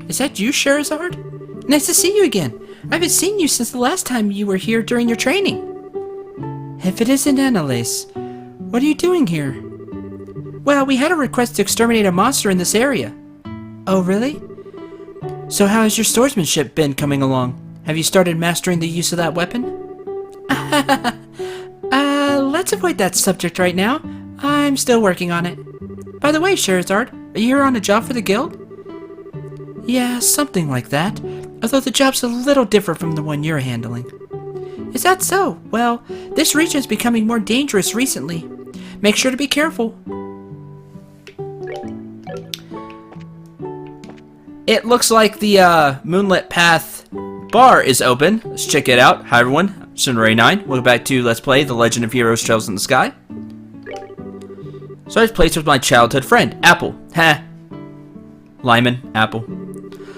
Is that you, Sherazard? Nice to see you again. I haven't seen you since the last time you were here during your training. If it isn't Annalise, what are you doing here? Well, we had a request to exterminate a monster in this area. Oh, really? So how has your swordsmanship been coming along? Have you started mastering the use of that weapon? Let's avoid that subject right now. I'm still working on it. By the way, Sherazard, are you here on a job for the guild? Yeah, something like that. Although the job's a little different from the one you're handling. Is that so? Well, this region is becoming more dangerous recently. Make sure to be careful. It looks like the Moonlit Path bar is open. Let's check it out. Hi everyone, I'm Sunray9. Welcome back to Let's Play The Legend of Heroes Trails in the Sky. So I've played with my childhood friend, Apple. Ha! Lyman, Apple.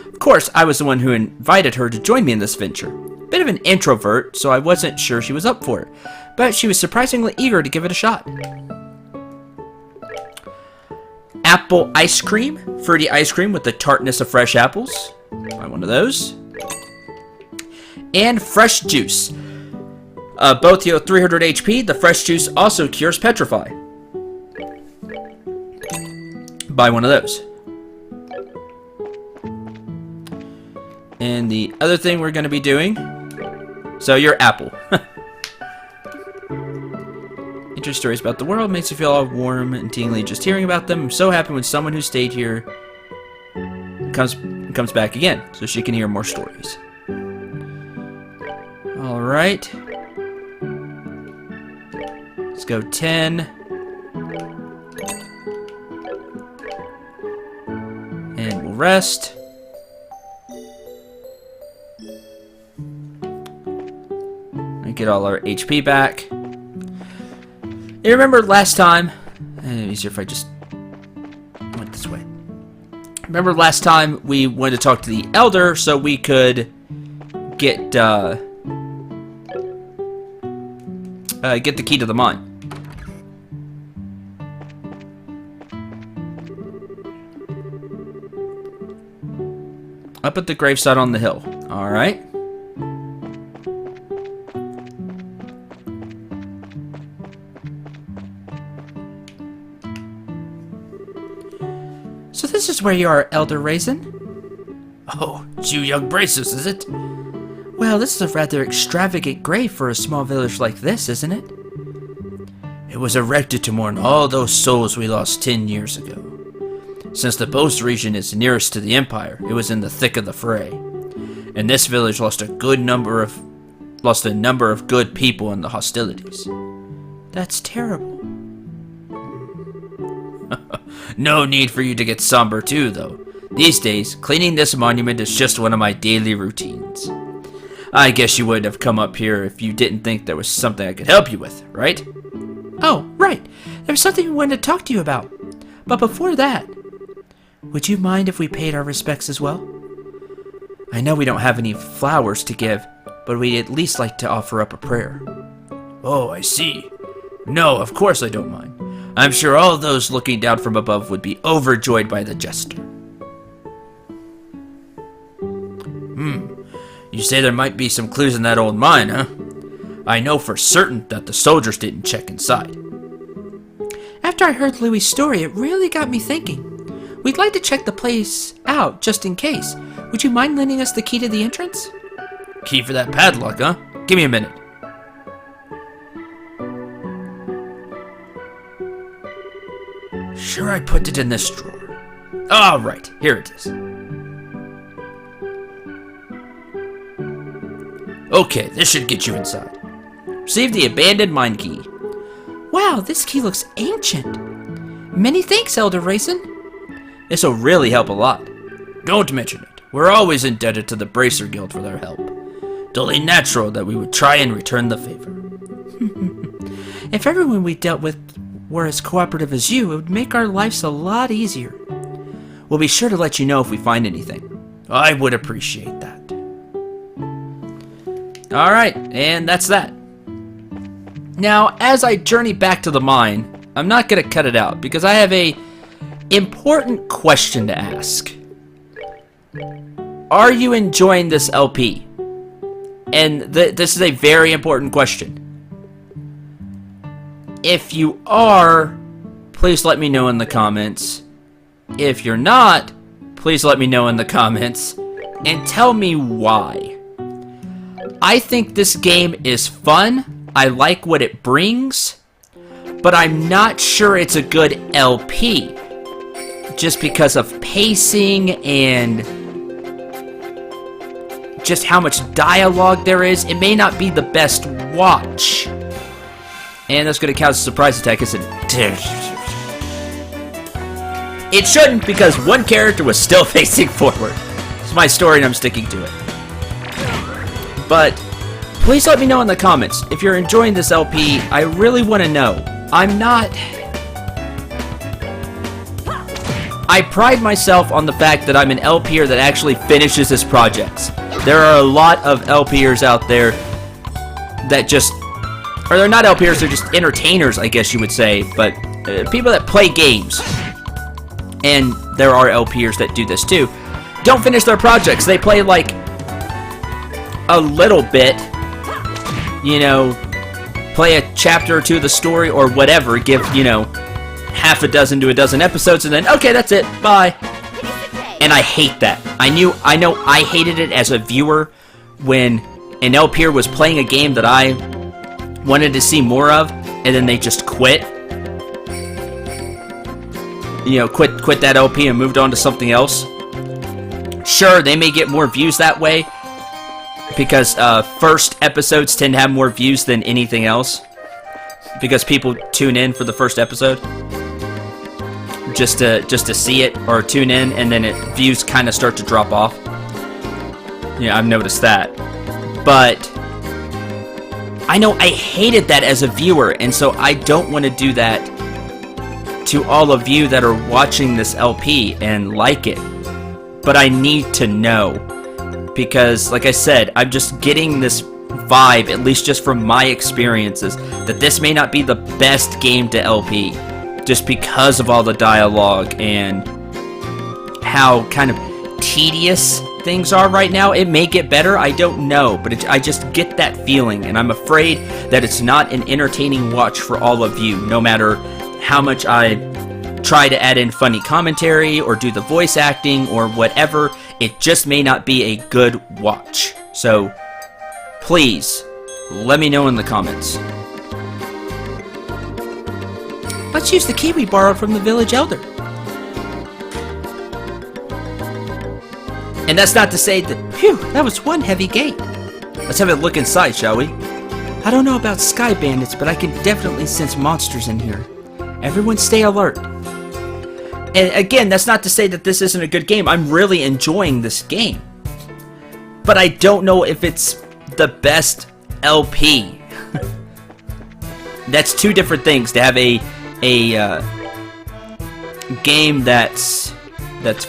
Of course, I was the one who invited her to join me in this venture. Bit of an introvert, so I wasn't sure she was up for it. But she was surprisingly eager to give it a shot. Apple ice cream. Fruity ice cream with the tartness of fresh apples. Buy one of those. And fresh juice. Both heal 300 HP. The fresh juice also cures petrify. Buy one of those. And the other thing we're going to be doing... So you're Apple. Interesting stories about the world. Makes you feel all warm and tingly just hearing about them. I'm so happy when someone who stayed here comes back again. So she can hear more stories. Alright. Let's go 10. And we'll rest. And get all our HP back. You remember last time... easier if I just went this way. Remember last time we wanted to talk to the Elder so we could get the key to the mine. Up at the gravesite on the hill. Alright. So this is where you are, Elder Raisin? Oh, it's you young Braces, is it? Well, this is a rather extravagant grave for a small village like this, isn't it? It was erected to mourn all those souls we lost 10 years ago. Since the Boast region is nearest to the Empire, it was in the thick of the fray. And this village lost a number of good people in the hostilities. That's terrible. No need for you to get somber too, though. These days, cleaning this monument is just one of my daily routines. I guess you wouldn't have come up here if you didn't think there was something I could help you with, right? Oh, right. There was something we wanted to talk to you about. But before that, would you mind if we paid our respects as well? I know we don't have any flowers to give, but we'd at least like to offer up a prayer. Oh, I see. No, of course I don't mind. I'm sure all those looking down from above would be overjoyed by the gesture. You say there might be some clues in that old mine, huh? I know for certain that the soldiers didn't check inside. After I heard Louis' story, it really got me thinking. We'd like to check the place out, just in case. Would you mind lending us the key to the entrance? Key for that padlock, huh? Give me a minute. Sure, I put it in this drawer. All right, here it is. Okay, this should get you inside. Receive the abandoned mine key. Wow, this key looks ancient. Many thanks, Elder Raisin. This will really help a lot. Don't mention it. We're always indebted to the Bracer Guild for their help. It's only natural that we would try and return the favor. If everyone we dealt with were as cooperative as you, it would make our lives a lot easier. We'll be sure to let you know if we find anything. I would appreciate that. Alright, and that's that. Now, as I journey back to the mine, I'm not going to cut it out because I have a important question to ask. are you enjoying this LP? And this is a very important question. If you are, please let me know in the comments. If you're not, please let me know in the comments. And tell me why. I think this game is fun. I like what it brings. But I'm not sure it's a good LP. Just because of pacing and just how much dialogue there is. It may not be the best watch. And that's going to cause a surprise attack, isn't it? It shouldn't, because one character was still facing forward. It's my story and I'm sticking to it. But please let me know in the comments. If you're enjoying this LP, I really want to know. I pride myself on the fact that I'm an LPer that actually finishes his projects. There are a lot of LPers out there that just... Or they're not LPers, they're just entertainers, I guess you would say. But people that play games, and there are LPers that do this too, don't finish their projects. They play like a little bit, you know, play a chapter or two of the story or whatever, give, you know, half a dozen to a dozen episodes, and then, okay, that's it, bye. And I hate that. I know I hated it as a viewer when an LPer was playing a game that I wanted to see more of, and then they just quit. You know, quit that LP and moved on to something else. Sure, they may get more views that way, because first episodes tend to have more views than anything else, because people tune in for the first episode just to see it, or tune in, and then views kind of start to drop off. Yeah, I've noticed that. But I know I hated that as a viewer, and so I don't want to do that to all of you that are watching this LP and like it. But I need to know, because like I said, I'm just getting this vibe, at least just from my experiences, that this may not be the best game to LP, just because of all the dialogue and how kind of tedious things are right now. It may get better, I don't know, but I just get that feeling, and I'm afraid that it's not an entertaining watch for all of you, no matter how much I try to add in funny commentary or do the voice acting or whatever. It just may not be a good watch. So please let me know in the comments. Let's use the key we borrowed from the village elder. And that's not to say that, phew, that was one heavy gate. Let's have a look inside, shall we? I don't know about sky bandits, but I can definitely sense monsters in here. Everyone stay alert. And again, that's not to say that this isn't a good game. I'm really enjoying this game. But I don't know if it's the best LP. That's two different things, to have a game that's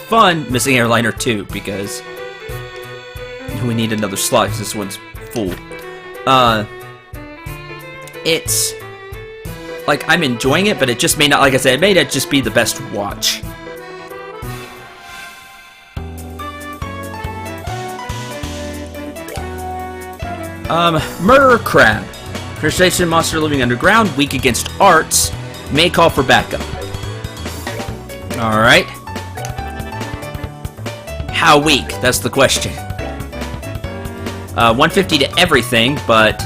fun. Missing airliner 2, because we need another slot because this one's full. It's like I'm enjoying it, but it just may not, like I said, it may not just be the best watch. Murderer Crab. Crustacean monster living underground, weak against arts, may call for backup. Alright. How weak? That's the question. 150 to everything, but...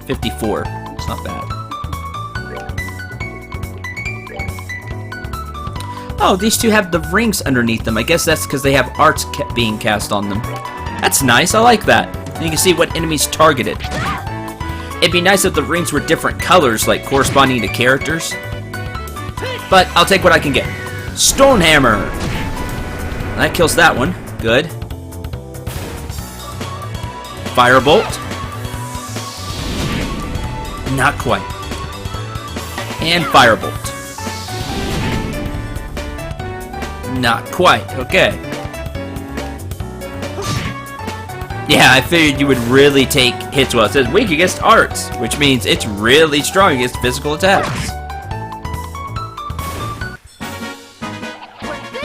$54. It's not bad. Oh, these two have the rings underneath them. I guess that's because they have arts being cast on them. That's nice. I like that. And you can see what enemies targeted. It'd be nice if the rings were different colors, like corresponding to characters. But I'll take what I can get. Stonehammer. That kills that one. Good. Firebolt. Not quite. And Firebolt. Not quite. Okay. Yeah, I figured you would really take hits. Well, it says weak against arts, which means it's really strong against physical attacks.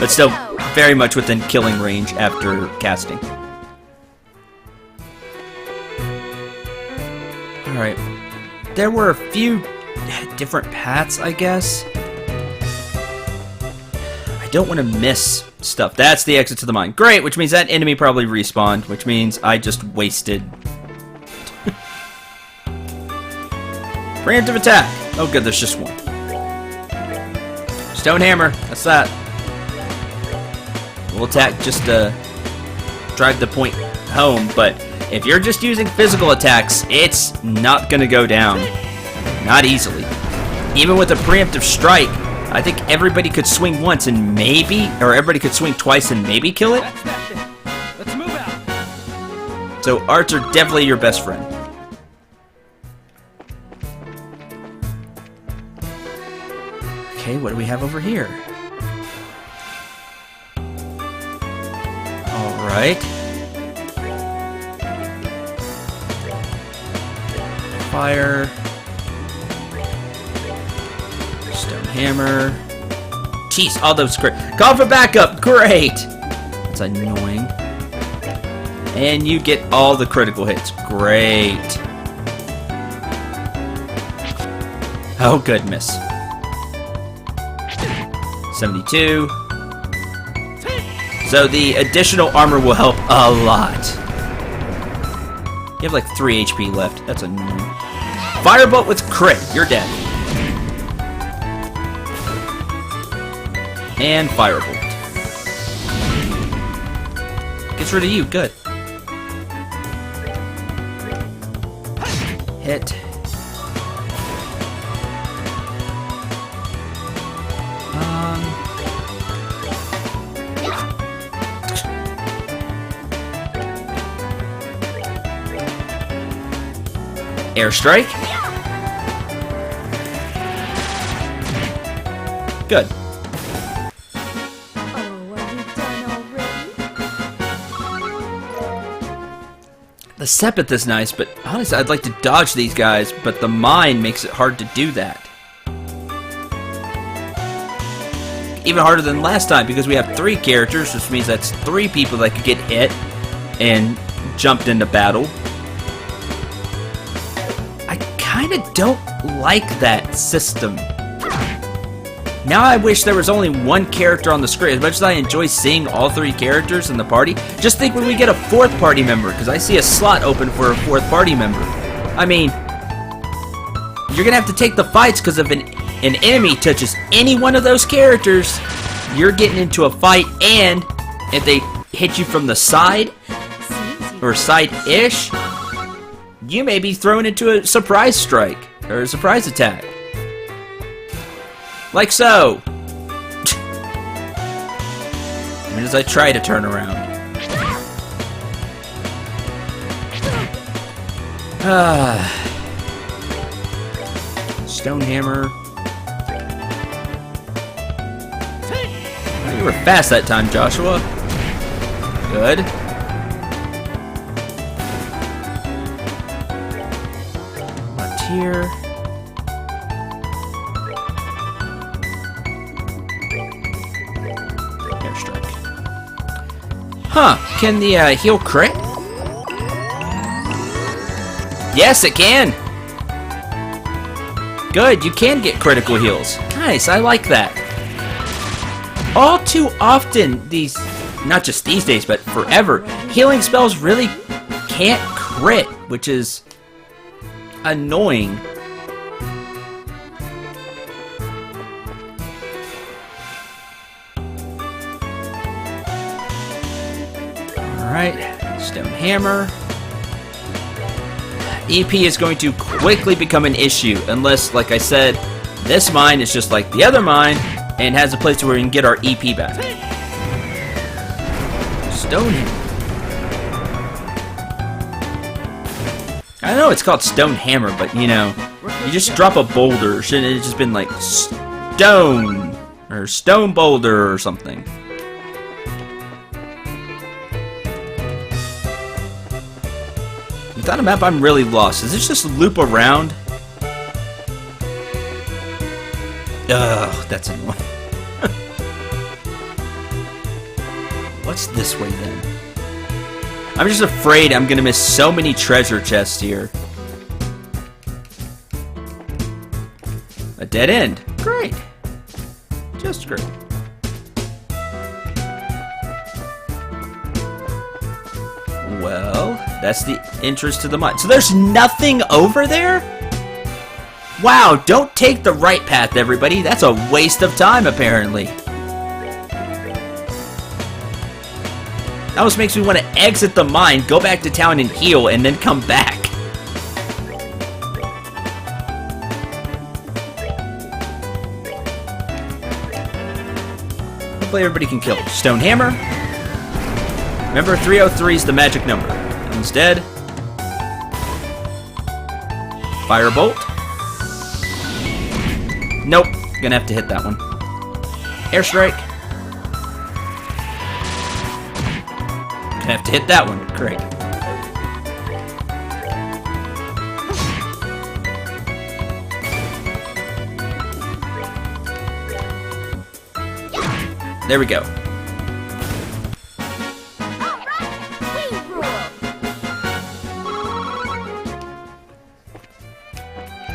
but still very much within killing range after casting. Alright. There were a few different paths, I guess. I don't want to miss stuff. That's the exit to the mine. Great, which means that enemy probably respawned, which means I just wasted. Preemptive attack. Oh good, there's just one. Stone hammer. That's that. We'll attack just to drive the point home, but if you're just using physical attacks, it's not gonna go down. Not easily. Even with a preemptive strike, I think everybody could swing once and maybe, or everybody could swing twice and maybe kill it. Let's move out. So arts are definitely your best friend. Okay, what do we have over here? Alright. Fire. Stone hammer. Jeez, all those great. Call for backup! Great! That's annoying. And you get all the critical hits. Great. Oh, good miss. 72. So the additional armor will help a lot. You have like 3 HP left. That's annoying. Firebolt with crit. You're dead. And firebolt. Gets rid of you. Good. Hit. Airstrike. Good. The Sepith is nice, but honestly, I'd like to dodge these guys, but the mine makes it hard to do that. Even harder than last time, because we have 3 characters, which means that's 3 people that could get hit and jumped into battle. I kinda don't like that system. Now I wish there was only 1 character on the screen. As much as I enjoy seeing all 3 characters in the party, just think when we get a 4th party member, because I see a slot open for a 4th party member. I mean, you're gonna have to take the fights, because if an enemy touches any one of those characters, you're getting into a fight, and if they hit you from the side, or side-ish, you may be thrown into a surprise strike, or a surprise attack. Like so! Even as I try to turn around. Stone hammer. Oh, you were fast that time, Joshua. Good. Left here. Huh, can the heal crit? Yes, it can! Good, you can get critical heals. Nice, I like that. All too often, these, not just these days, but forever, healing spells really can't crit, which is annoying. Alright, stone hammer. EP is going to quickly become an issue unless, like I said, this mine is just like the other mine and has a place where we can get our EP back. Stone hammer. I know it's called stone hammer, but you know, you just drop a boulder. Shouldn't it have just been like stone or stone boulder or something? Without a map, I'm really lost. Does this just loop around? Ugh, that's annoying. what's this way then? I'm just afraid I'm gonna miss so many treasure chests here. A dead end. Great. Just great. Well, that's the entrance to the mine. So there's nothing over there? Wow, don't take the right path, everybody. That's a waste of time, apparently. That almost makes me want to exit the mine, go back to town and heal, and then come back. Hopefully everybody can kill. Stone hammer. Remember, 303 is the magic number. Instead, firebolt. Nope, gonna have to hit that one. Airstrike. Gonna have to hit that one. Great. There we go.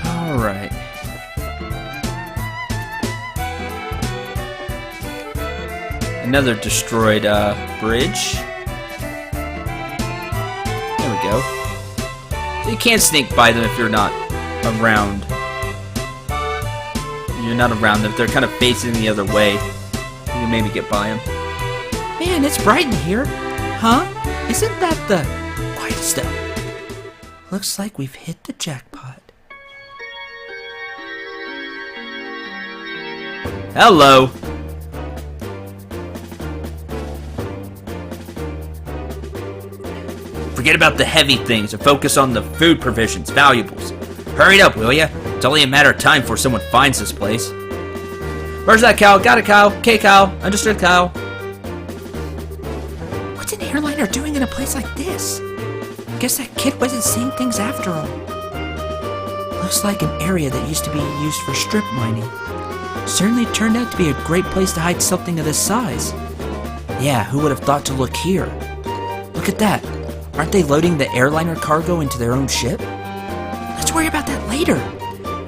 Alright. Another destroyed bridge. There we go. So you can't sneak by them if you're not around. You're not around them. They're kind of facing the other way. You can maybe get by them. Man, it's bright in here. Huh? Isn't that the... Quiet, Estelle. Looks like we've hit the jackpot. Hello. Forget about the heavy things and focus on the food provisions, valuables. Hurry up, will ya? It's only a matter of time before someone finds this place. Where's that cow? Got it, cow. Okay, cow. Understood, cow. What's an airliner doing in a place like this? Guess that kid wasn't seeing things after all. Looks like an area that used to be used for strip mining. Certainly turned out to be a great place to hide something of this size. Yeah, who would have thought to look here? Look at that. Aren't they loading the airliner cargo into their own ship? Let's worry about that later.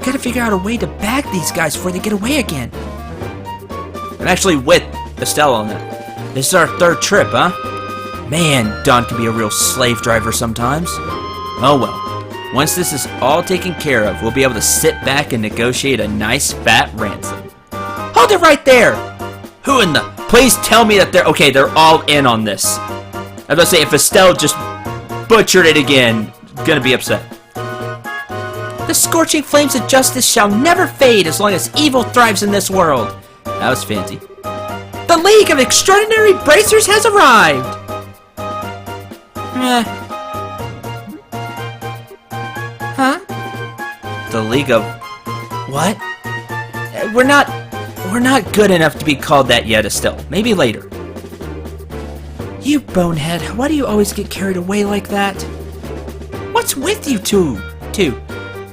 Gotta figure out a way to bag these guys before they get away again. I'm actually with Estelle on that. This is our third trip, huh? Man, Don can be a real slave driver sometimes. Oh well. Once this is all taken care of, we'll be able to sit back and negotiate a nice fat ransom. Hold it right there! Who in the... Please tell me that they're... Okay, they're all in on this. I was about to say, if Estelle just butchered it again, gonna be upset. The scorching flames of justice shall never fade as long as evil thrives in this world. That was fancy. The League of Extraordinary Bracers has arrived! Huh? The League of... What? We're not good enough to be called that yet, Estelle. Maybe later. You bonehead, why do you always get carried away like that? What's with you two?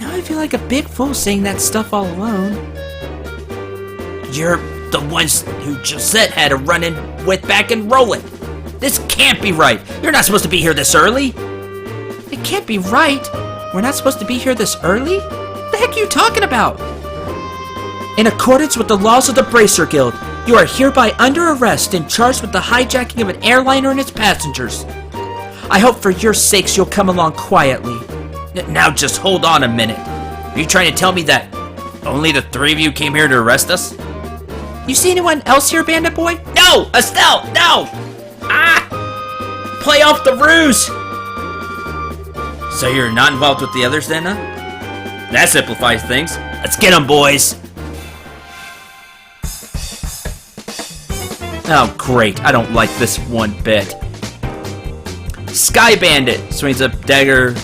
Now I feel like a big fool saying that stuff all alone. You're the ones who Josette had a run-in with back in Roland. This can't be right. You're not supposed to be here this early. It can't be right. We're not supposed to be here this early? What the heck are you talking about? In accordance with the laws of the Bracer Guild, you are hereby under arrest and charged with the hijacking of an airliner and its passengers. I hope for your sakes you'll come along quietly. Now just hold on a minute. Are you trying to tell me that only the three of you came here to arrest us? You see anyone else here, Bandit Boy? No! Estelle! No! Ah! Play off the ruse! So you're not involved with the others then, huh? That simplifies things. Let's get them, boys! Oh, great. I don't like this one bit. Sky Bandit swings a dagger.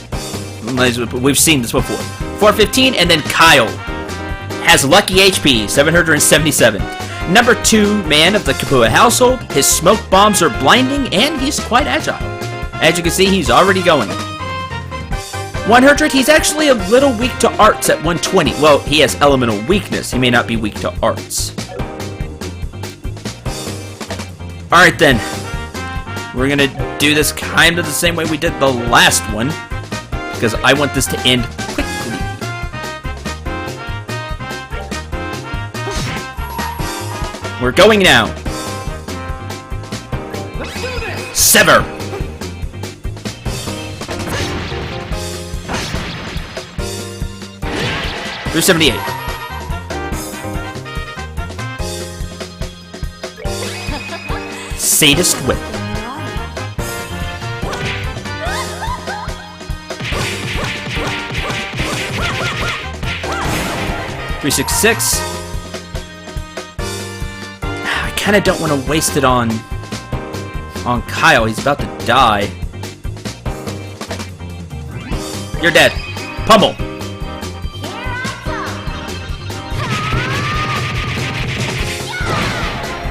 We've seen this before. 415, and then Kyle has lucky HP, 777. Number 2 man of the Kapua household. His smoke bombs are blinding, and he's quite agile. As you can see, he's already going. 100, he's actually a little weak to arts at 120. Well, he has elemental weakness. He may not be weak to arts. Alright then. We're gonna do this kind of the same way we did the last one, because I want this to end quickly. We're going now. Let's do this. Sever. Through 78. Sadist whip. $366. I kind of don't want to waste it on Kyle. He's about to die. You're dead. Pummel.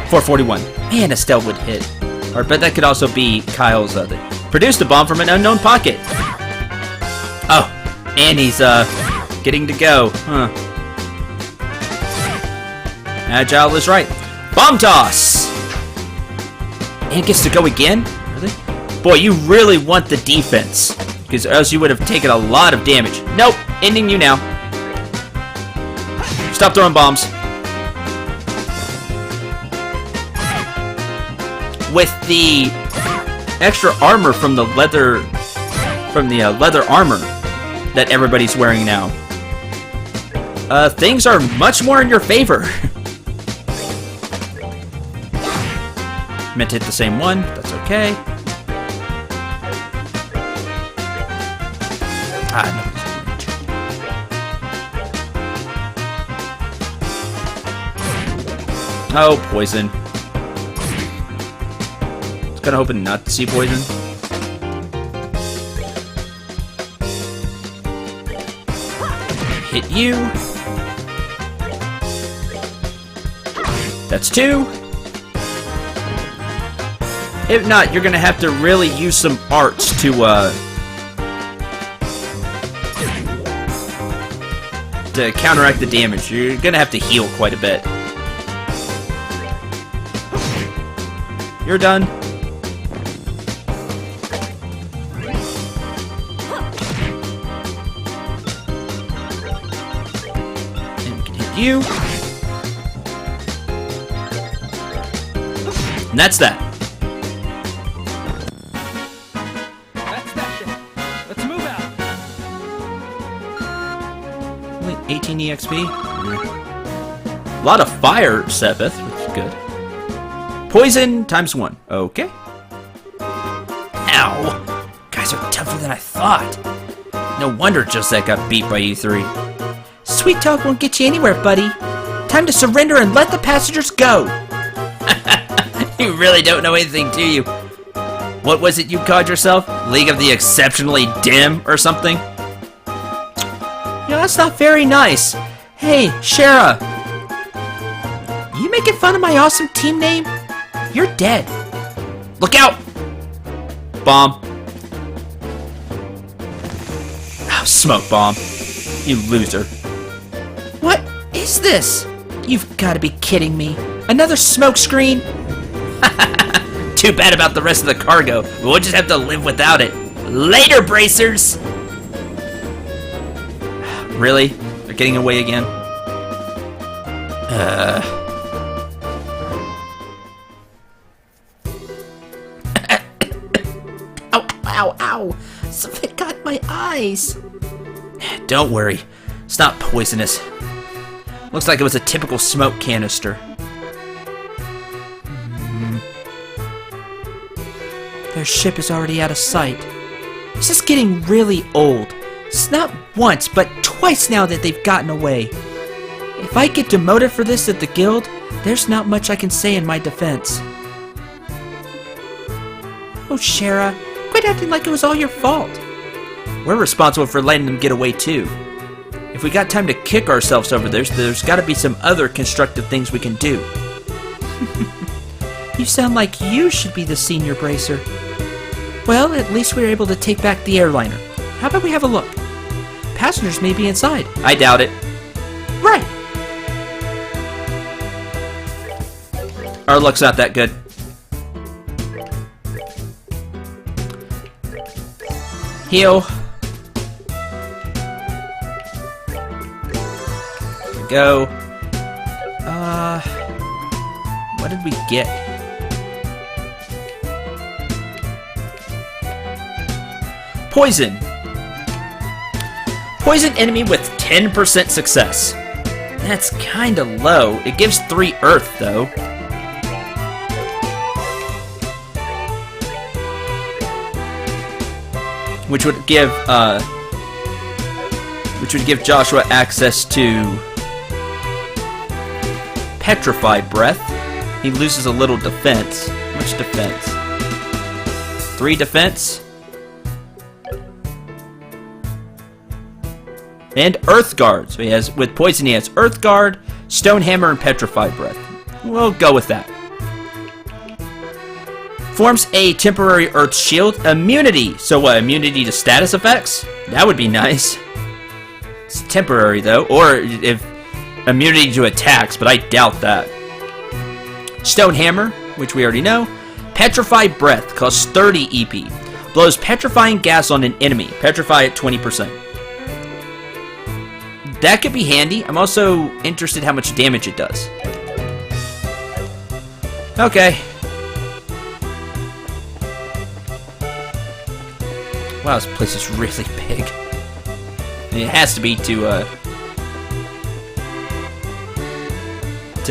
$441. Man, Estelle would hit. Or, but that could also be Kyle's other. Produced a bomb from an unknown pocket. Oh, and he's getting to go. Huh. Agile is right. Bomb toss. And gets to go again? Really? Boy, you really want the defense, because else you would have taken a lot of damage. Nope, ending you now. Stop throwing bombs. With the extra armor from the leather armor that everybody's wearing now, things are much more in your favor. Meant to hit the same one. That's okay. No. Oh, poison. Kind of hoping not to see poison. Hit you. That's 2. If not, you're gonna have to really use some arts to counteract the damage. You're gonna have to heal quite a bit. You're done. You. And that's that. That's that shit. Let's move out. Only 18 EXP. A lot of fire, Sepith, which is good. Poison times 1. Okay. Ow. Guys are tougher than I thought. No wonder Josette got beat by you 3. Sweet talk won't get you anywhere, buddy. Time to surrender and let the passengers go. You really don't know anything, do you? What was it you called yourself? League of the Exceptionally Dim or something? That's not very nice. Hey, Shara. You making fun of my awesome team name? You're dead. Look out! Bomb. Oh, smoke bomb. You loser. What is this? You've got to be kidding me. Another smoke screen? Too bad about the rest of the cargo. We'll just have to live without it. Later, bracers! Really? They're getting away again? Ow, ow, ow. Something got my eyes. Don't worry. It's not poisonous. Looks like it was a typical smoke canister. Their ship is already out of sight. This is getting really old. It's not once, but twice now that they've gotten away. If I get demoted for this at the guild, there's not much I can say in my defense. Oh, Shara, quit acting like it was all your fault. We're responsible for letting them get away too. If we got time to kick ourselves over this, there's got to be some other constructive things we can do. You sound like you should be the senior bracer. Well, at least we were able to take back the airliner. How about we have a look? Passengers may be inside. I doubt it. Right. Our luck's not that good. Heal. There we go. What did we get? Poison. Poison enemy with 10% success. That's kinda low. It gives 3 earth, though. Which would give Joshua access to Petrify Breath. He loses a little defense. How much defense? 3 defense. And Earth Guard. So he has, with poison, he has Earth Guard, Stone Hammer, and Petrify Breath. We'll go with that. Forms a temporary Earth Shield. Immunity. So what, immunity to status effects? That would be nice. It's temporary, though. Or if immunity to attacks, but I doubt that. Stone Hammer, which we already know. Petrify Breath costs 30 EP. Blows petrifying gas on an enemy. Petrify at 20%. That could be handy. I'm also interested how much damage it does. Okay. Wow, this place is really big. I mean, it has to be to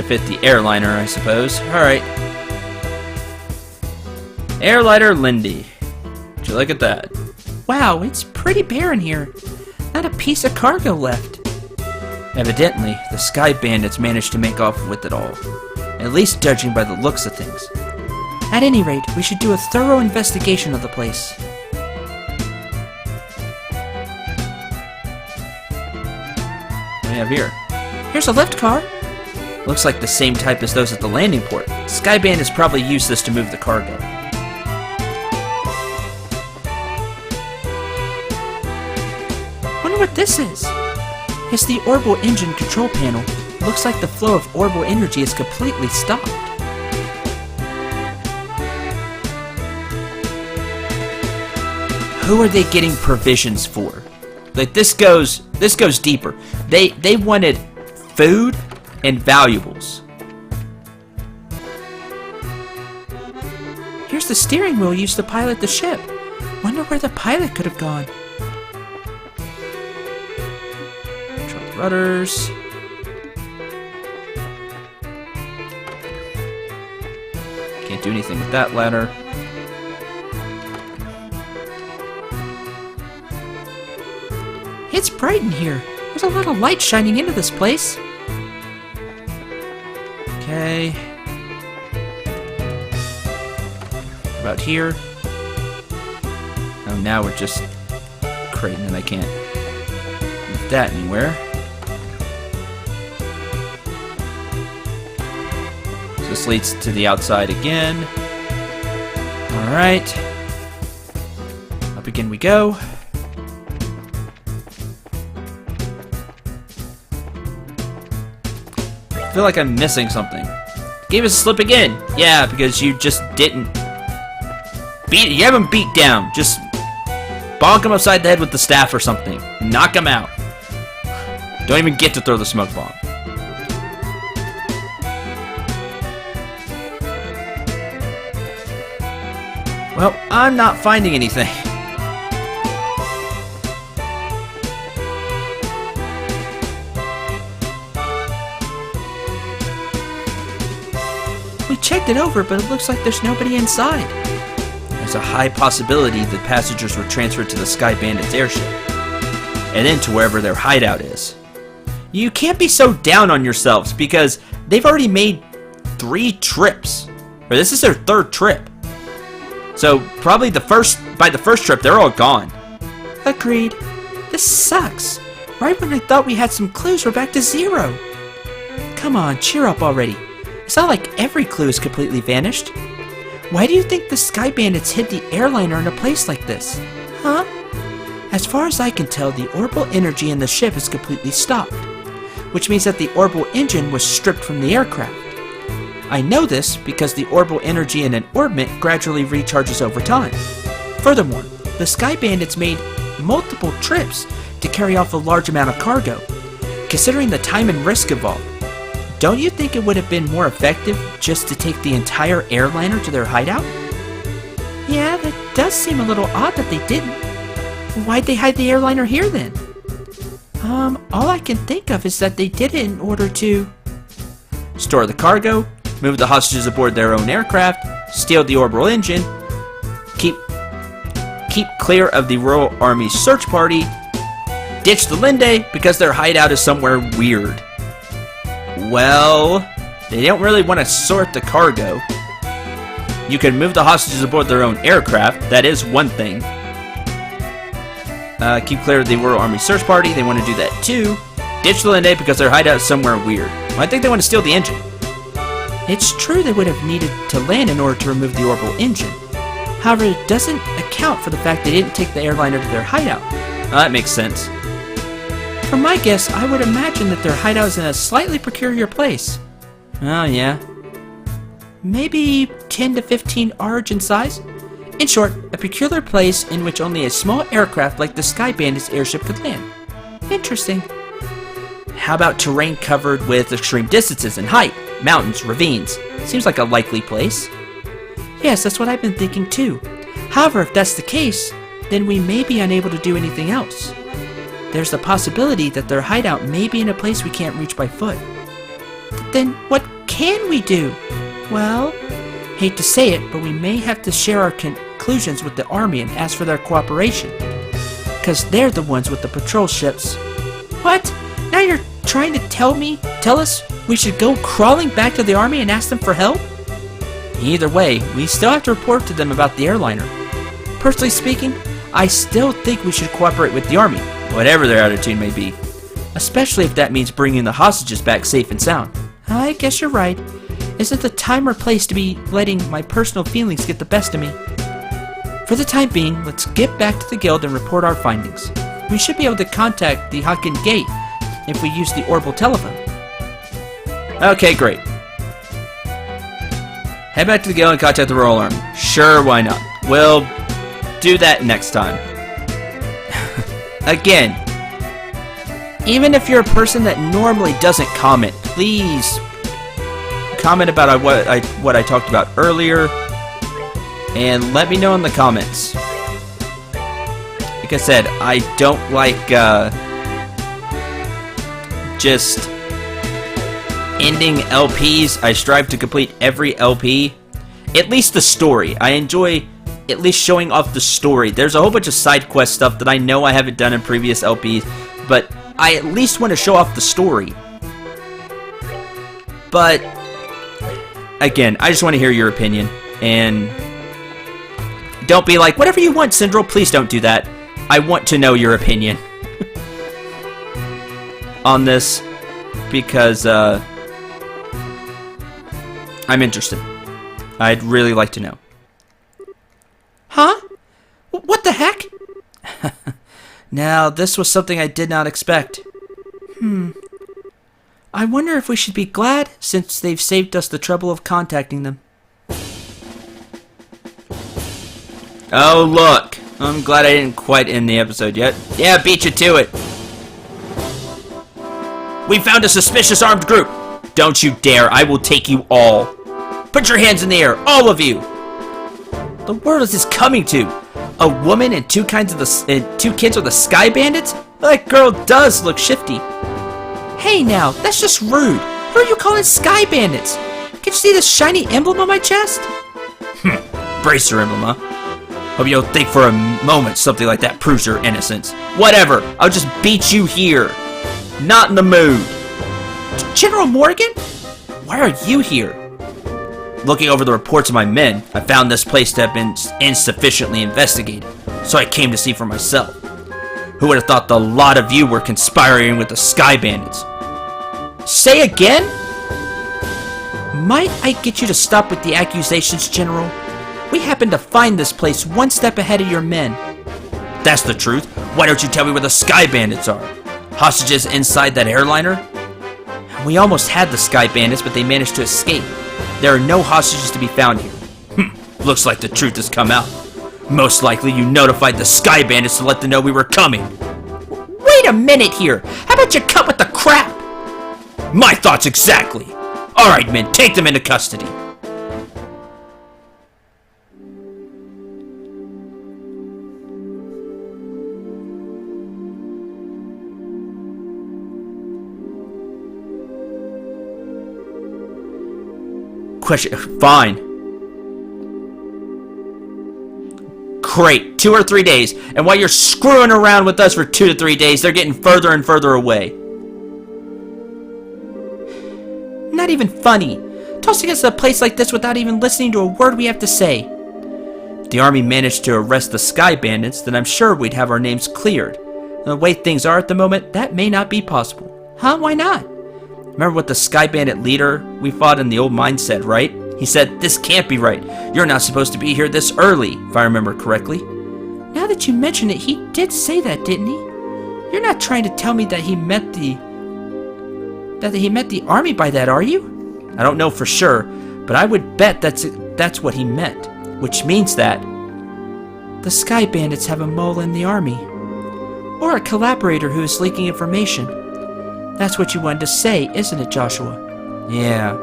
fit the airliner, I suppose. Alright. Airliner Lindy. Would you look at that? Wow, it's pretty bare in here. Not a piece of cargo left. Evidently, the Sky Bandits managed to make off with it all. At least judging by the looks of things. At any rate, we should do a thorough investigation of the place. What do we have here? Here's a lift car. Looks like the same type as those at the landing port. Sky Bandits probably used this to move the cargo. Wonder what this is? It's the orbital engine control panel. Looks like the flow of orbital energy is completely stopped. Who are they getting provisions for? Like this goes deeper. They wanted food and valuables. Here's the steering wheel used to pilot the ship. Wonder where the pilot could have gone. Control rudders. Can't do anything with that ladder. It's bright in here. There's a lot of light shining into this place. Okay. About here. Oh, now we're just crating and I can't move that anywhere. So this leads to the outside again. Alright. Up again we go. I feel like I'm missing something. Gave us a slip again. Yeah, because you just didn't beat. You have him beat down. Just bonk him upside the head with the staff or something. Knock him out. Don't even get to throw the smoke bomb. Well, I'm not finding anything. We checked it over, but it looks like there's nobody inside. There's a high possibility that passengers were transferred to the Sky Bandits airship, and then to wherever their hideout is. You can't be so down on yourselves, because they've already made 3 trips. Or this is their 3rd trip. So, probably by the first trip, they're all gone. Agreed. This sucks. Right when I thought we had some clues, we're back to 0. Come on, cheer up already. It's not like every clue is completely vanished. Why do you think the Sky Bandits hid the airliner in a place like this? Huh? As far as I can tell, the orbital energy in the ship is completely stopped, which means that the orbital engine was stripped from the aircraft. I know this because the orbital energy in an orbit gradually recharges over time. Furthermore, the Sky Bandits made multiple trips to carry off a large amount of cargo. Considering the time and risk involved, don't you think it would have been more effective just to take the entire airliner to their hideout? Yeah, that does seem a little odd that they didn't. Why'd they hide the airliner here then? All I can think of is that they did it in order to store the cargo, move the hostages aboard their own aircraft, steal the orbital engine, keep clear of the Royal Army's search party, ditch the Linde because their hideout is somewhere weird. Well, they don't really want to sort the cargo. You can move the hostages aboard their own aircraft. That is one thing. Keep clear of the Royal Army search party. They want to do that too. Ditch the Linde because their hideout is somewhere weird. Well, I think they want to steal the engine. It's true they would have needed to land in order to remove the orbital engine. However, it doesn't account for the fact they didn't take the airliner to their hideout. That makes sense. From my guess, I would imagine that their hideout is in a slightly peculiar place. Oh, yeah. Maybe 10 to 15 ARG in size? In short, a peculiar place in which only a small aircraft like the Sky Bandits airship could land. Interesting. How about terrain covered with extreme distances in height? Mountains, ravines. Seems like a likely place. Yes, that's what I've been thinking too. However, if that's the case, then we may be unable to do anything else. There's the possibility that their hideout may be in a place we can't reach by foot. Then what can we do? Well, hate to say it, but we may have to share our conclusions with the army and ask for their cooperation. Because they're the ones with the patrol ships. What? Now you're trying to tell us we should go crawling back to the army and ask them for help? Either way, we still have to report to them about the airliner. Personally speaking, I still think we should cooperate with the army, whatever their attitude may be. Especially if that means bringing the hostages back safe and sound. I guess you're right. Isn't the time or place to be letting my personal feelings get the best of me? For the time being, let's get back to the guild and report our findings. We should be able to contact the Haken Gate if we use the orbital telephone. Okay, great. Head back to the guild and contact the Royal Army. Sure, why not? We'll do that next time. Again, even if you're a person that normally doesn't comment, please comment about what I talked about earlier, and let me know in the comments. Like I said, I don't like just ending LPs. I strive to complete every LP, at least the story. I enjoy at least showing off the story. There's a whole bunch of side quest stuff that I know I haven't done in previous LPs, but I at least want to show off the story. But again, I just want to hear your opinion, and don't be like, whatever you want, Syndrome. Please don't do that. I want to know your opinion on this, because I'm interested. I'd really like to know. Huh? What the heck? Now, this was something I did not expect. I wonder if we should be glad, since they've saved us the trouble of contacting them. Oh, look. I'm glad I didn't quite end the episode yet. Yeah, beat you to it. We found a suspicious armed group. Don't you dare. I will take you all. Put your hands in the air, all of you. The world is this coming to? A woman and two kids are the Sky Bandits? That girl does look shifty. Hey now, that's just rude. Who are you calling Sky Bandits? Can't you see this shiny emblem on my chest? Brace your emblem, huh? Hope you don't think for a moment something like that proves your innocence. Whatever, I'll just beat you here. Not in the mood. General Morgan? Why are you here? Looking over the reports of my men, I found this place to have been insufficiently investigated, so I came to see for myself. Who would have thought the lot of you were conspiring with the Sky Bandits? Say again? Might I get you to stop with the accusations, General? We happened to find this place one step ahead of your men. That's the truth. Why don't you tell me where the Sky Bandits are? Hostages inside that airliner? We almost had the Sky Bandits, but they managed to escape. There are no hostages to be found here. Looks like the truth has come out. Most likely you notified the Sky Bandits to let them know we were coming. Wait a minute here. How about you cut with the crap? My thoughts exactly. Alright, men, take them into custody. Fine. Great. 2 or 3 days. And while you're screwing around with us for 2 to 3 days, they're getting further and further away. Not even funny. Tossing us to a place like this without even listening to a word we have to say. If the army managed to arrest the Sky Bandits, then I'm sure we'd have our names cleared. And the way things are at the moment, that may not be possible. Huh? Why not? Remember what the Sky Bandit leader we fought in the old mine said, right? He said, this can't be right. You're not supposed to be here this early, if I remember correctly. Now that you mention it, he did say that, didn't he? You're not trying to tell me that he meant the army by that, are you? I don't know for sure, but I would bet that's what he meant. Which means that the Sky Bandits have a mole in the army. Or a collaborator who is leaking information. That's what you wanted to say, isn't it, Joshua? Yeah.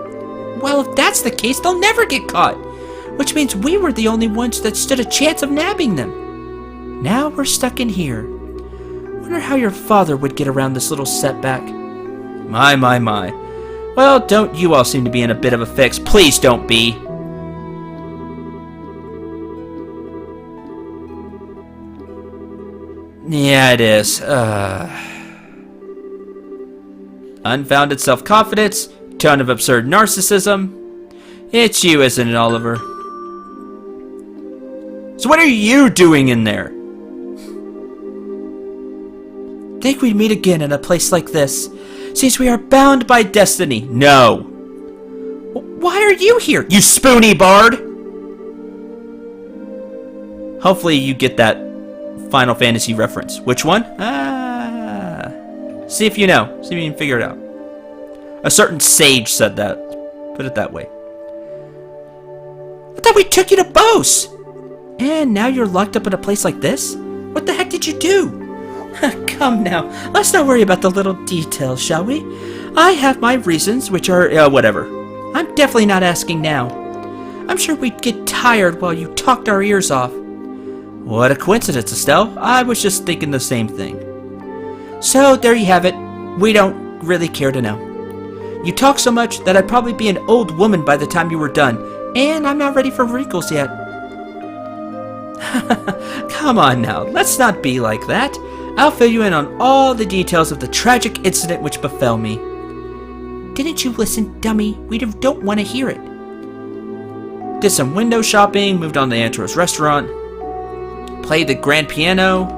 Well, if that's the case, they'll never get caught. Which means we were the only ones that stood a chance of nabbing them. Now we're stuck in here. Wonder how your father would get around this little setback. My. Well, don't you all seem to be in a bit of a fix. Please don't be. Yeah, it is. Unfounded self-confidence, ton of absurd narcissism. It's you, isn't it, Oliver? So what are you doing in there? Think we'd meet again in a place like this, since we are bound by destiny. No. Why are you here? You spoony bard! Hopefully you get that Final Fantasy reference. Which one? See if you know. See if you can figure it out. A certain sage said that. Put it that way. I thought we took you to Bose! And now you're locked up in a place like this? What the heck did you do? Come now, let's not worry about the little details, shall we? I have my reasons, which are, whatever. I'm definitely not asking now. I'm sure we'd get tired while you talked our ears off. What a coincidence, Estelle. I was just thinking the same thing. So, there you have it. We don't really care to know. You talk so much that I'd probably be an old woman by the time you were done, and I'm not ready for wrinkles yet. Come on now, let's not be like that. I'll fill you in on all the details of the tragic incident which befell me. Didn't you listen, dummy? We don't want to hear it. Did some window shopping, moved on to the Antro's restaurant, played the grand piano.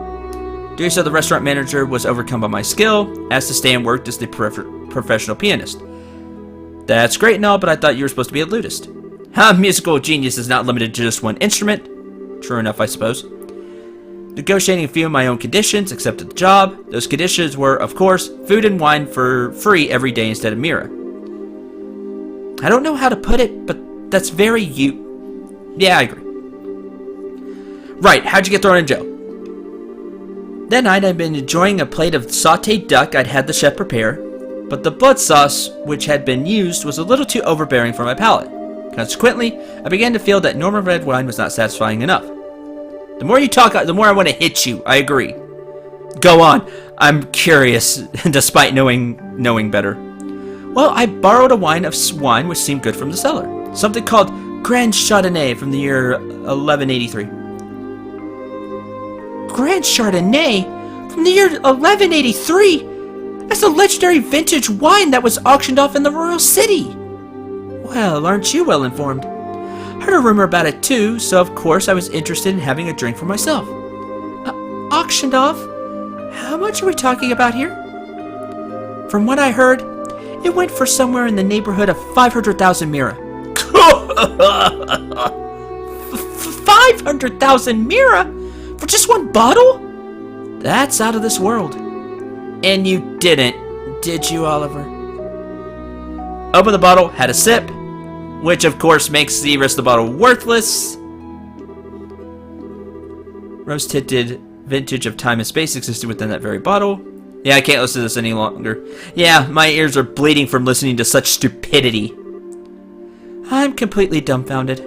Doing so, the restaurant manager was overcome by my skill, asked to stay and work as the professional pianist. That's great and all, but I thought you were supposed to be a lutist. Musical genius is not limited to just one instrument. True enough, I suppose. Negotiating a few of my own conditions, accepted the job. Those conditions were, of course, food and wine for free every day instead of Mira. I don't know how to put it, but that's very you. Yeah, I agree. Right, how'd you get thrown in jail? That night I'd been enjoying a plate of sauteed duck I'd had the chef prepare, but the blood sauce which had been used was a little too overbearing for my palate. Consequently, I began to feel that normal red wine was not satisfying enough. The more you talk, the more I want to hit you. I agree. Go on. I'm curious, despite knowing better. Well, I borrowed a wine which seemed good from the cellar. Something called Grand Chardonnay from the year 1183. Grand Chardonnay? From the year 1183? That's a legendary vintage wine that was auctioned off in the Royal City. Well, aren't you well informed? Heard a rumor about it too, so of course I was interested in having a drink for myself. Auctioned off? How much are we talking about here? From what I heard, it went for somewhere in the neighborhood of 500,000 Mira. 500,000 Mira? For just one bottle? That's out of this world. And you didn't, did you, Oliver? Opened the bottle, had a sip, which of course makes the rest of the bottle worthless. Rose-tinted vintage of time and space existed within that very bottle. Yeah, I can't listen to this any longer. Yeah, my ears are bleeding from listening to such stupidity. I'm completely dumbfounded.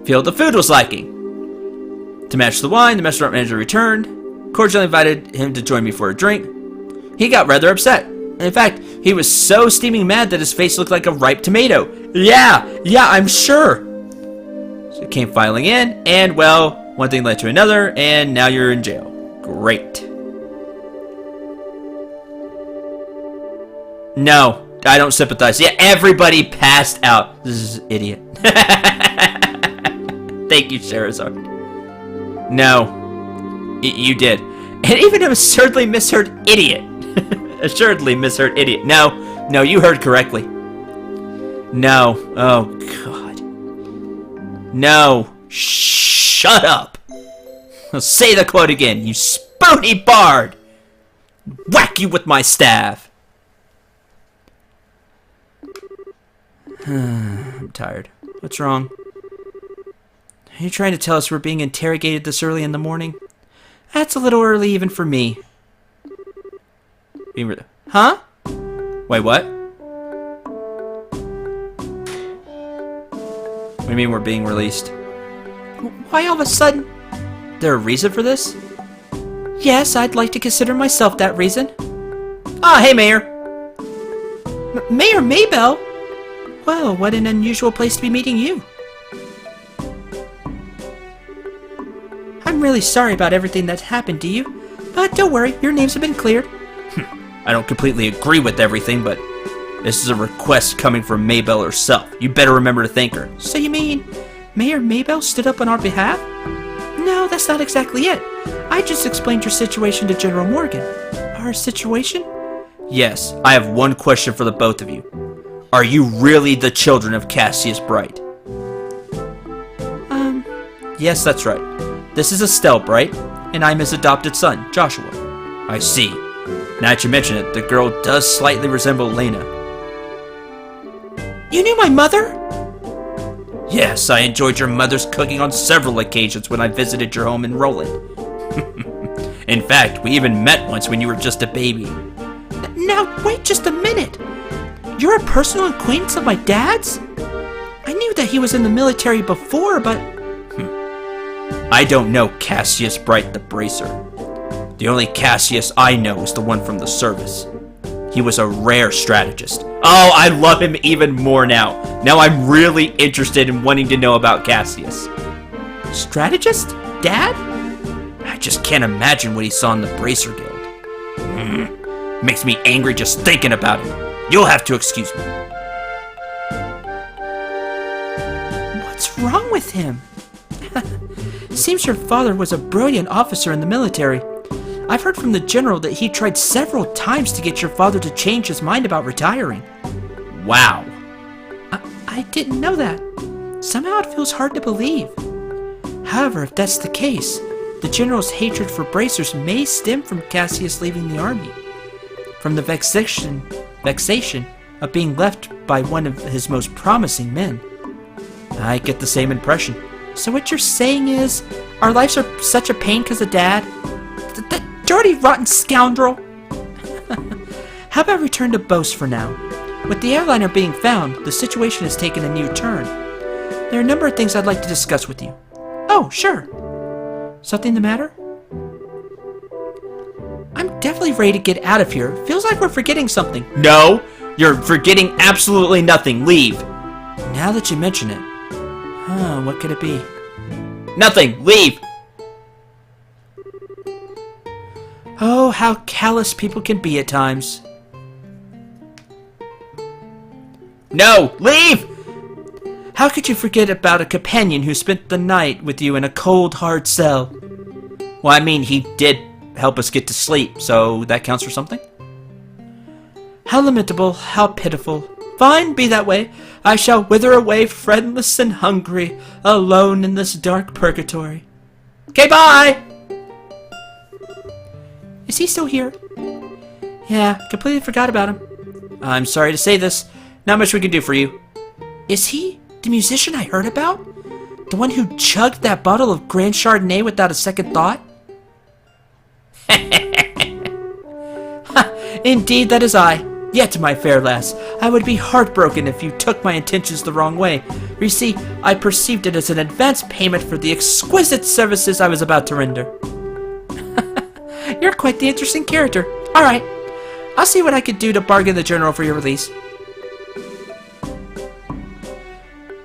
Feel the food was lacking. To match the wine, the restaurant manager returned, cordially invited him to join me for a drink. He got rather upset. In fact, he was so steaming mad that his face looked like a ripe tomato. Yeah, I'm sure. So it came filing in, and well, one thing led to another, and now you're in jail. Great. No, I don't sympathize. Yeah, everybody passed out. This is an idiot. Thank you, Sherazard. No, you did. And even an absurdly misheard idiot. Assuredly misheard idiot. No, you heard correctly. No. Oh, God. No. Shut up. I'll say the quote again. You spoony bard. Whack you with my staff. I'm tired. What's wrong? Are you trying to tell us we're being interrogated this early in the morning? That's a little early even for me. Huh? Wait, what? What do you mean we're being released? Why all of a sudden? There a reason for this? Yes, I'd like to consider myself that reason. Ah, hey, Mayor. Mayor Maybelle? Well, what an unusual place to be meeting you. I'm really sorry about everything that's happened to you, but don't worry, your names have been cleared. I don't completely agree with everything, but this is a request coming from Maybelle herself. You better remember to thank her. So you mean Mayor Maybelle stood up on our behalf? No, that's not exactly it. I just explained your situation to General Morgan. Our situation? Yes, I have one question for the both of you. Are you really the children of Cassius Bright? Yes, that's right. This is Estelle Bright, and I'm his adopted son, Joshua. I see. Now that you mention it, the girl does slightly resemble Lena. You knew my mother? Yes, I enjoyed your mother's cooking on several occasions when I visited your home in Roland. In fact, we even met once when you were just a baby. Now, wait just a minute. You're a personal acquaintance of my dad's? I knew that he was in the military before, but... I don't know Cassius Bright the Bracer. The only Cassius I know is the one from the service. He was a rare strategist. Oh, I love him even more now. Now I'm really interested in wanting to know about Cassius. Strategist? Dad? I just can't imagine what he saw in the Bracer Guild. Makes me angry just thinking about it. You'll have to excuse me. What's wrong with him? Seems your father was a brilliant officer in the military. I've heard from the general that he tried several times to get your father to change his mind about retiring. Wow. I didn't know that. Somehow it feels hard to believe. However, if that's the case, the general's hatred for bracers may stem from Cassius leaving the army. From the vexation of being left by one of his most promising men. I get the same impression. So what you're saying is, our lives are such a pain because of Dad? That dirty, rotten scoundrel! How about return to Bose for now? With the airliner being found, the situation has taken a new turn. There are a number of things I'd like to discuss with you. Oh, sure. Something the matter? I'm definitely ready to get out of here. Feels like we're forgetting something. No, you're forgetting absolutely nothing. Leave. Now that you mention it. What could it be? Nothing. Leave. Oh, how callous people can be at times. No, leave! How could you forget about a companion who spent the night with you in a cold, hard cell? Well, I mean, he did help us get to sleep, so that counts for something? How lamentable, how pitiful. Fine, be that way. I shall wither away friendless and hungry, alone in this dark purgatory. Okay, bye! Is he still here? Yeah, completely forgot about him. I'm sorry to say this. Not much we can do for you. Is he the musician I heard about? The one who chugged that bottle of Grand Chardonnay without a second thought? Indeed, that is I. Yet, my fair lass, I would be heartbroken if you took my intentions the wrong way. You see, I perceived it as an advance payment for the exquisite services I was about to render. You're quite the interesting character. Alright, I'll see what I could do to bargain the general for your release.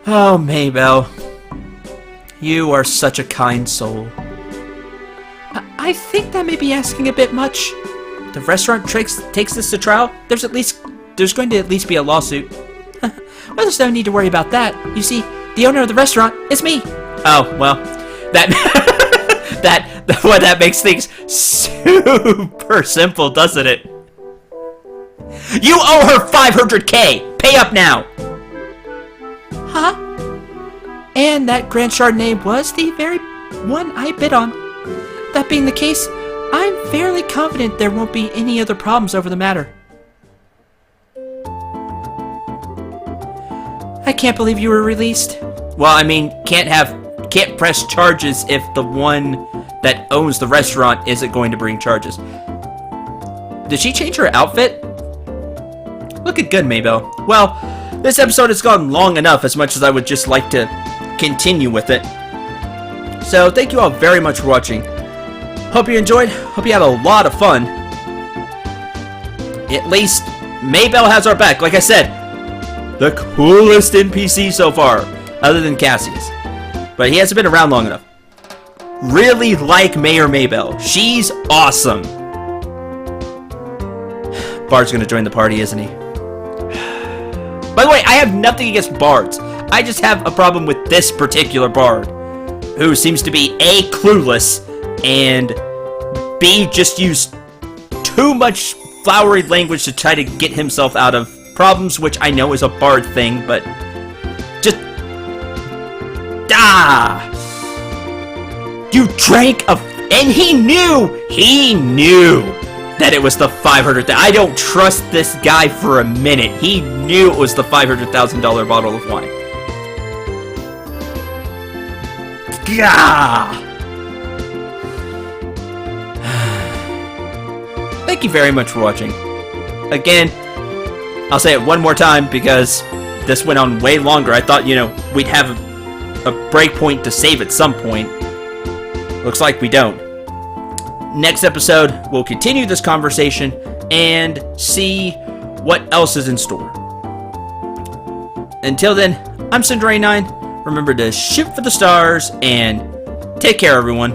Oh, Maybelle. You are such a kind soul. I think that may be asking a bit much. The restaurant takes this to trial, there's going to at least be a lawsuit. Well, there's no need to worry about that. You see, the owner of the restaurant is me. Oh, well, that makes things super simple, doesn't it? You owe her $500K! Pay up now! Huh? And that Grand Chardonnay was the very one I bid on. That being the case, I'm fairly confident there won't be any other problems over the matter. I can't believe you were released. Well, I mean, can't press charges if the one that owns the restaurant isn't going to bring charges. Did she change her outfit? Looking good, Maybelle. Well, this episode has gone long enough, as much as I would just like to continue with it. So, thank you all very much for watching. Hope you enjoyed. Hope you had a lot of fun. At least, Maybelle has our back. Like I said, the coolest NPC so far, other than Cassius. But he hasn't been around long enough. Really like Mayor Maybelle. She's awesome. Bard's gonna join the party, isn't he? By the way, I have nothing against bards. I just have a problem with this particular bard, who seems to be A, clueless, and B, just used too much flowery language to try to get himself out of problems, which I know is a bard thing, but just... You drank a... And he knew that it was the $500,000. I don't trust this guy for a minute. He knew it was the $500,000 bottle of wine. Gah! Thank you very much for watching. Again, I'll say it one more time because this went on way longer. I thought, we'd have a break point to save at some point. Looks like we don't. Next episode, we'll continue this conversation and see what else is in store. Until then, I'm Ep.19. Remember to shoot for the stars and take care, everyone.